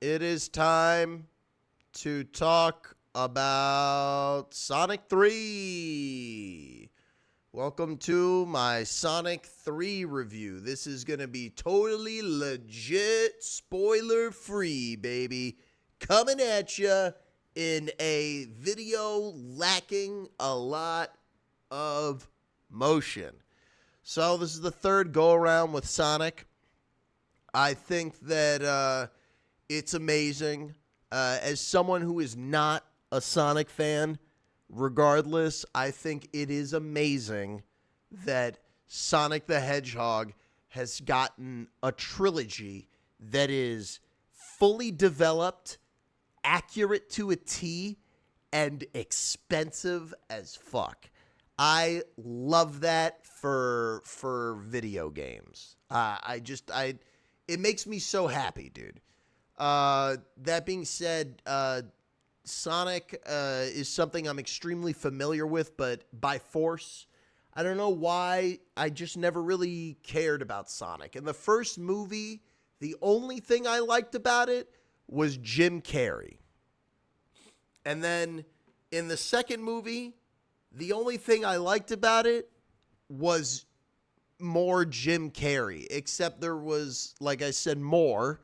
it is time to talk about Sonic 3. Welcome to my Sonic 3 review. This is going to be totally legit, spoiler-free, baby. Coming at you in a video lacking a lot of motion. So this is the third go-around with Sonic. I think that it's amazing. As someone who is not a Sonic fan, regardless, I think it is amazing that Sonic the Hedgehog has gotten a trilogy that is fully developed, accurate to a T, and expensive as fuck. I love that for video games. It makes me so happy, dude. That being said, Sonic is something I'm extremely familiar with, but by force. I don't know why. I just never really cared about Sonic. In the first movie, the only thing I liked about it was Jim Carrey. And then in the second movie, the only thing I liked about it was more Jim Carrey, except there was, like I said, more.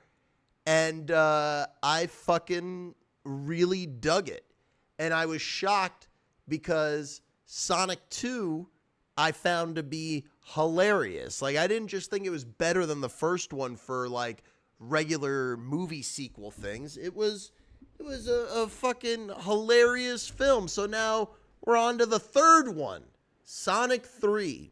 And I fucking really dug it. And I was shocked because Sonic 2 I found to be hilarious. Like, I didn't just think it was better than the first one for, like, regular movie sequel things. It was a fucking hilarious film. So now we're on to the third one, Sonic 3.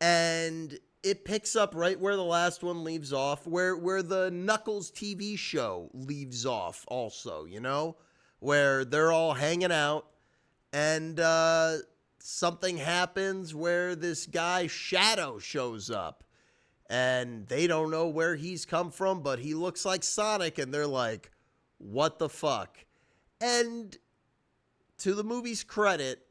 And it picks up right where the last one leaves off, where the Knuckles TV show leaves off also, you know? Where they're all hanging out, and something happens where this guy, Shadow, shows up. And they don't know where he's come from, but he looks like Sonic, and they're like, what the fuck? And to the movie's credit,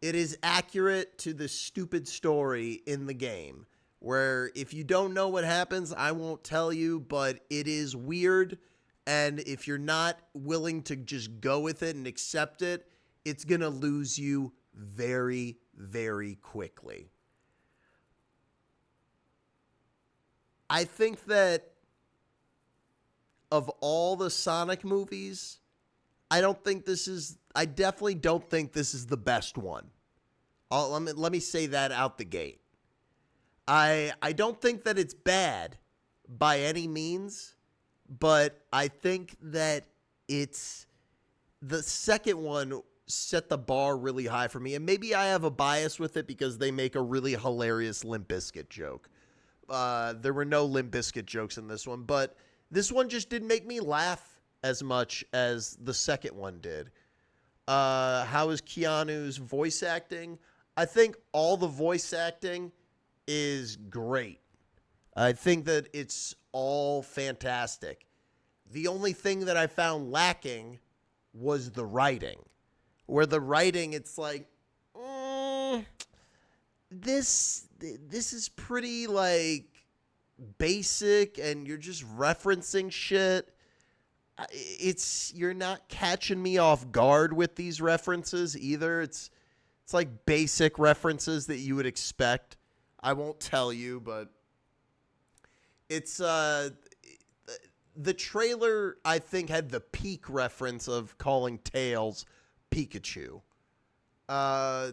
it is accurate to the stupid story in the game. Where if you don't know what happens, I won't tell you, but it is weird. And if you're not willing to just go with it and accept it, it's going to lose you very, very quickly. I think that of all the Sonic movies, I definitely don't think this is the best one. Let me say that out the gate. I don't think that it's bad by any means, but I think that it's the second one set the bar really high for me. And maybe I have a bias with it because they make a really hilarious Limp Bizkit joke. There were no Limp Bizkit jokes in this one, but this one just didn't make me laugh as much as the second one did. How is Keanu's voice acting? I think all the voice acting is great. I think that it's all fantastic. The only thing that I found lacking was the writing. Where the writing, it's like, this is pretty, like, basic, and you're just referencing shit. You're not catching me off guard with these references either. It's like basic references that you would expect. I won't tell you, but it's the trailer, I think, had the peak reference of calling Tails Pikachu. I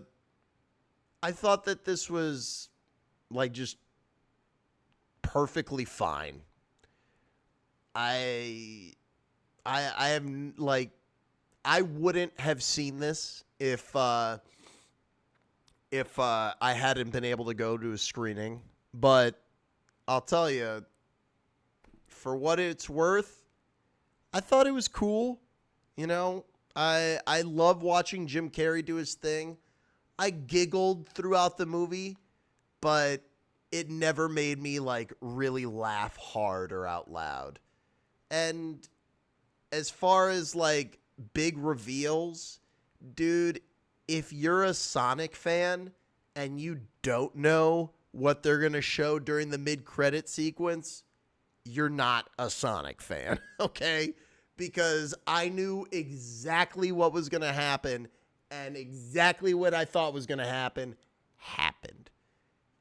thought that this was like just perfectly fine. I have, like, I wouldn't have seen this if I hadn't been able to go to a screening. But I'll tell you, for what it's worth, I thought it was cool. You know, I love watching Jim Carrey do his thing. I giggled throughout the movie, but it never made me, like, really laugh hard or out loud. And as far as, like, big reveals, dude, if you're a Sonic fan and you don't know what they're going to show during the mid-credit sequence, you're not a Sonic fan, okay? Because I knew exactly what was going to happen, and exactly what I thought was going to happen happened.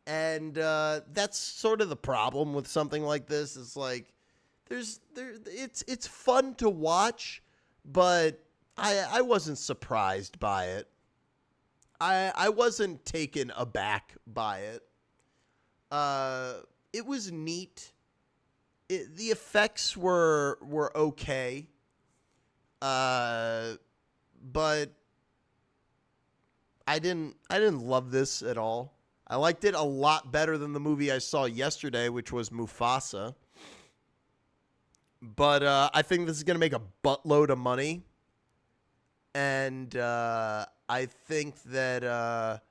And that's sort of the problem with something like this. Is like it's fun to watch, but I wasn't surprised by it. I wasn't taken aback by it. It was neat. The effects were okay. But I didn't love this at all. I liked it a lot better than the movie I saw yesterday, which was Mufasa. But I think this is going to make a buttload of money. And I think that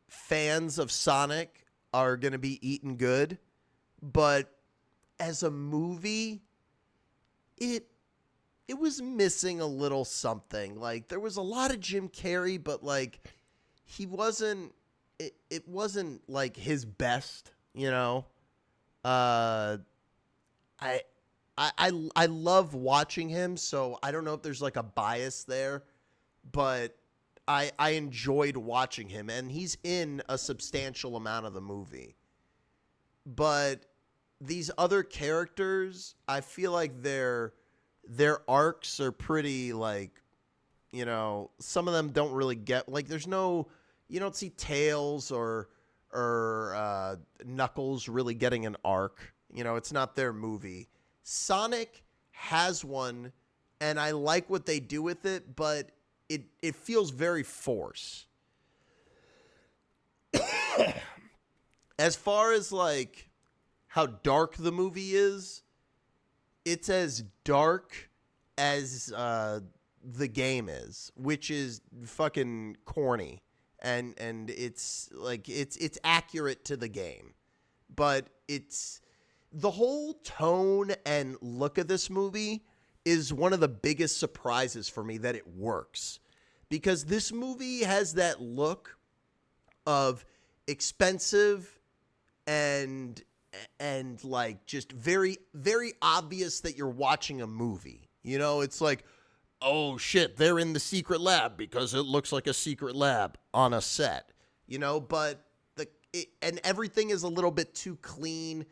fans of Sonic are going to be eaten good. But as a movie, it was missing a little something. Like, there was a lot of Jim Carrey, but like he wasn't it wasn't like his best, you know. I love watching him, so I don't know if there's like a bias there, but I enjoyed watching him, and he's in a substantial amount of the movie. But these other characters, I feel like their arcs are pretty, like, you know, some of them don't really get, like, there's no, you don't see Tails or Knuckles really getting an arc. You know, it's not their movie. Sonic has one, and I like what they do with it, but it feels very forced. As far as, like, how dark the movie is, it's as dark as the game is, which is fucking corny. And it's like it's accurate to the game. But it's the whole tone and look of this movie is one of the biggest surprises for me, that it works. Because this movie has that look of expensive and like just very, very obvious that you're watching a movie. You know, it's like, oh shit, they're in the secret lab because it looks like a secret lab on a set, you know, but and everything is a little bit too clean.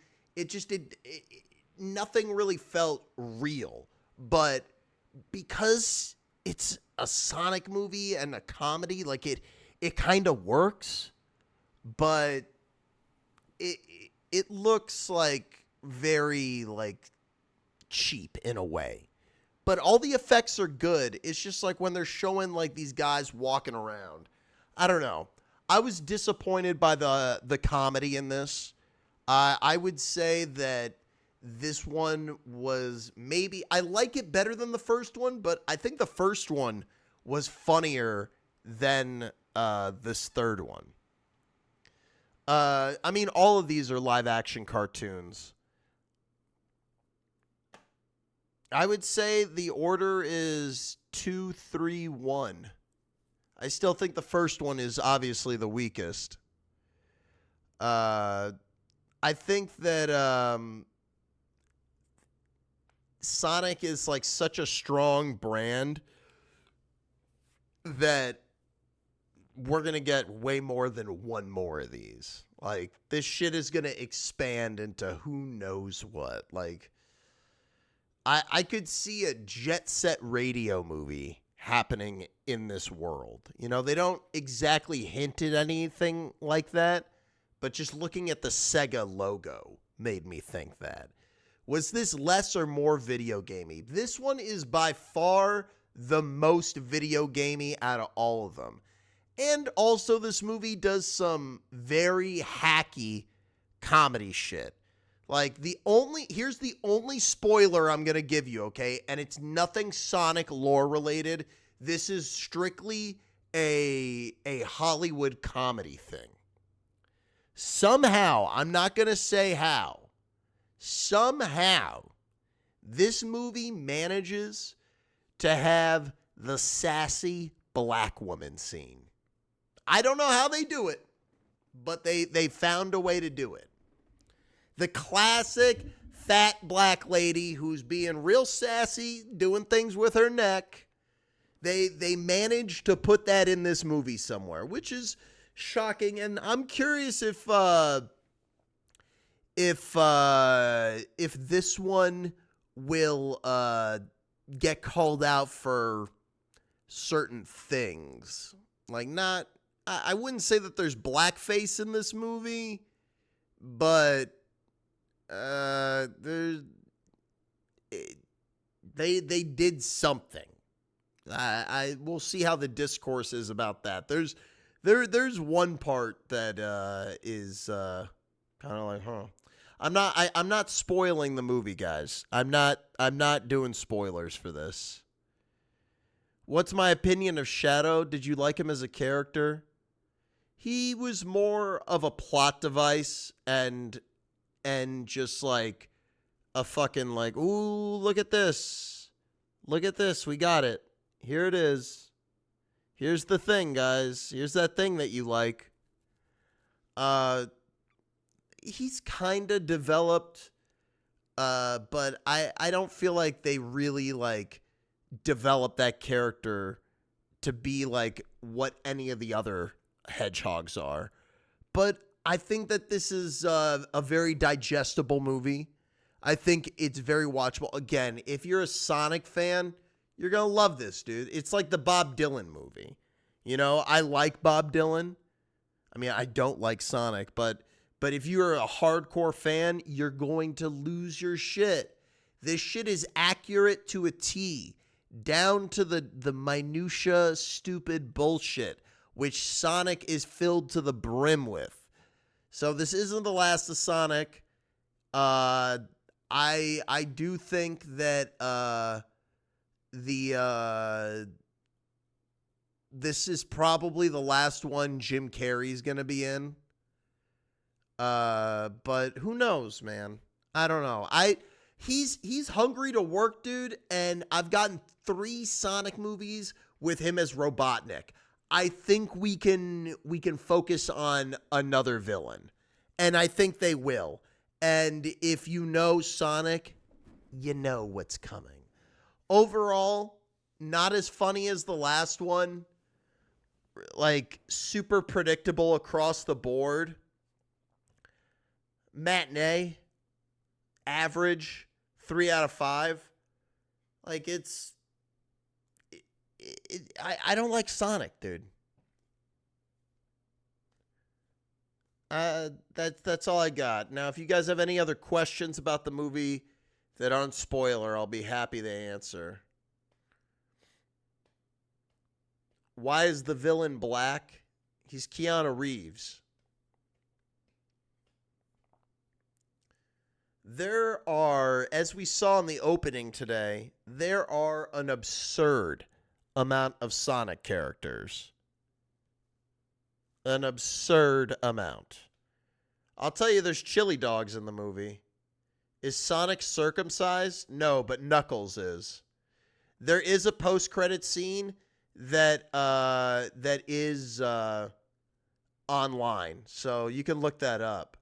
Nothing really felt real. But because it's a Sonic movie and a comedy, like it kind of works, but it looks like very like cheap in a way. But all the effects are good. It's just like when they're showing like these guys walking around. I don't know. I was disappointed by the comedy in this. I would say that this one was maybe, I like it better than the first one, but I think the first one was funnier than this third one. I mean, all of these are live action cartoons. I would say the order is 2, 3, 1. I still think the first one is obviously the weakest. I think that Sonic is like such a strong brand that we're going to get way more than one more of these. Like, this shit is going to expand into who knows what. Like, I could see a Jet Set Radio movie happening in this world. You know, they don't exactly hint at anything like that, but just looking at the Sega logo made me think that. Was this less or more video gamey? This one is by far the most video gamey out of all of them. And also, this movie does some very hacky comedy shit. Like, here's the only spoiler I'm going to give you, okay? And it's nothing Sonic lore related. This is strictly a Hollywood comedy thing. Somehow, I'm not going to say how, somehow, this movie manages to have the sassy black woman scene. I don't know how they do it, but they found a way to do it. The classic fat black lady who's being real sassy, doing things with her neck. They managed to put that in this movie somewhere, which is shocking. And I'm curious if this one will get called out for certain things. Like, not, I wouldn't say that there's blackface in this movie, but there's, they did something. I will see how the discourse is about that. There's one part that is kind of like, huh. I'm not spoiling the movie, guys. I'm not doing spoilers for this. What's my opinion of Shadow? Did you like him as a character? He was more of a plot device and just like a fucking like, ooh, look at this. Look at this. We got it. Here it is. Here's the thing, guys. Here's that thing that you like. He's kind of developed, but I don't feel like they really like develop that character to be like what any of the other hedgehogs are. But I think that this is a very digestible movie. I think it's very watchable. Again, if you're a Sonic fan, you're going to love this, dude. It's like the Bob Dylan movie. You know, I like Bob Dylan. I mean, I don't like Sonic, but if you're a hardcore fan, you're going to lose your shit. This shit is accurate to a T, down to the minutia, stupid bullshit, which Sonic is filled to the brim with. So this isn't the last of Sonic. I do think that this is probably the last one Jim Carrey's gonna be in. But who knows, man? I don't know. He's hungry to work, dude, and I've gotten 3 Sonic movies with him as Robotnik. I think we can focus on another villain, and I think they will. And if you know Sonic, you know what's coming. Overall, not as funny as the last one. Like, super predictable across the board. Matinee, average, 3 out of 5. Like, I don't like Sonic, dude. That's all I got. Now, if you guys have any other questions about the movie that aren't spoiler, I'll be happy to answer. Why is the villain black? He's Keanu Reeves. There are, as we saw in the opening today, there are an absurd amount of Sonic characters. An absurd amount. I'll tell you, there's chili dogs in the movie. Is Sonic circumcised? No, but Knuckles is. There is a post-credit scene that is online, so you can look that up.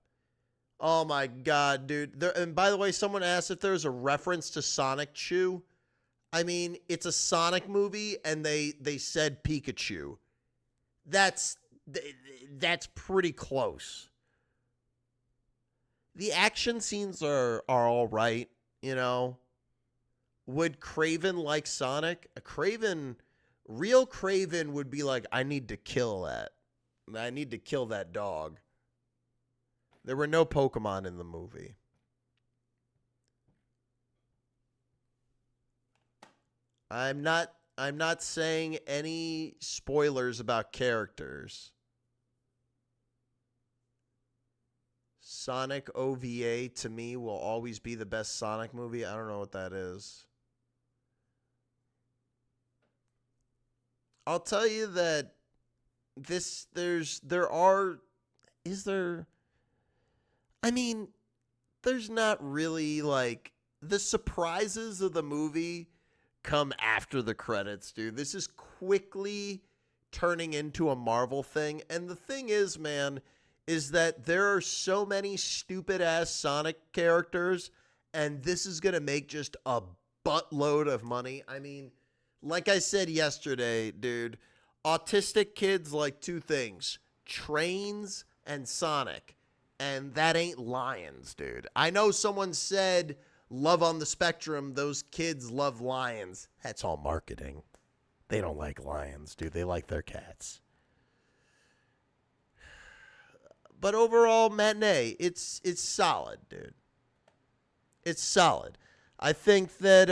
Oh my god, dude. And by the way, someone asked if there's a reference to Sonic Chew. I mean, it's a Sonic movie, and they said Pikachu. That's pretty close. The action scenes are all right, you know. Would Craven like Sonic? Real Craven would be like, I need to kill that. I need to kill that dog. There were no Pokemon in the movie. I'm not saying any spoilers about characters. Sonic OVA to me will always be the best Sonic movie. I don't know what that is. I'll tell you that there's not really, like, the surprises of the movie come after the credits, dude. This is quickly turning into a Marvel thing. And the thing is, man, is that there are so many stupid ass Sonic characters, and this is going to make just a buttload of money. I mean, like I said yesterday, dude, autistic kids like two things: trains and Sonic. And that ain't lions, dude. I know someone said love on the spectrum, those kids love lions. That's all marketing. They don't like lions, dude. They like their cats. But overall, matinee, it's solid, dude. It's solid. I think that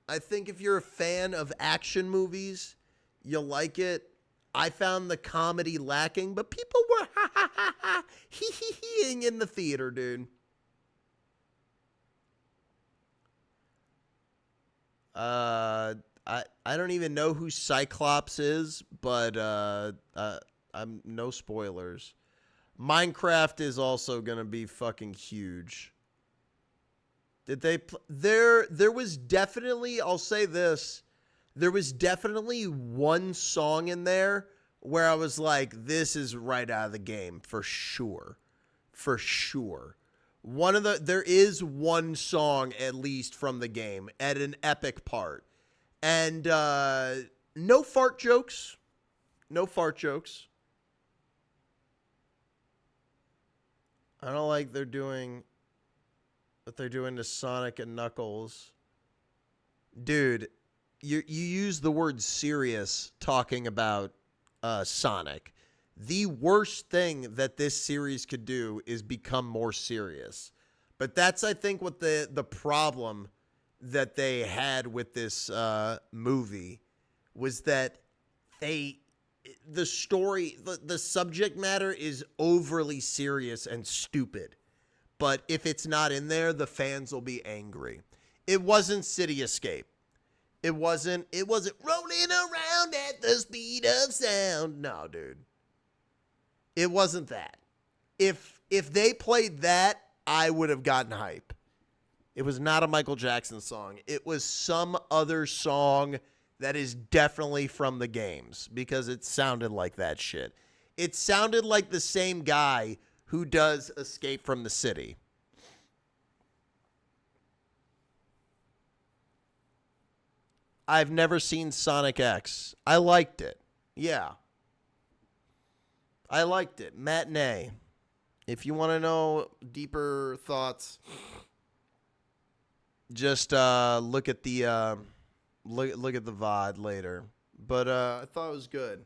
I think if you're a fan of action movies, you'll like it. I found the comedy lacking, but people were ha ha ha ha hee in the theater, dude. I don't even know who Cyclops is, but I'm no spoilers. Minecraft is also gonna be fucking huge. Did they? There was definitely. I'll say this. There was definitely one song in there where I was like, "This is right out of the game for sure, for sure." There is one song at least from the game at an epic part, and no fart jokes, no fart jokes. I don't like what they're doing to Sonic and Knuckles. Dude, you use the word serious talking about Sonic. The worst thing that this series could do is become more serious. But that's, I think, what the problem that they had with this movie was that the story, the subject matter is overly serious and stupid. But if it's not in there, the fans will be angry. It wasn't City Escape. It wasn't rolling around at the speed of sound. No, dude. It wasn't that. If they played that, I would have gotten hype. It was not a Michael Jackson song. It was some other song that is definitely from the games because it sounded like that shit. It sounded like the same guy who does Escape from the City. I've never seen Sonic X. I liked it. Yeah. I liked it. Matinee. If you want to know deeper thoughts, just look at the look at the VOD later. But I thought it was good.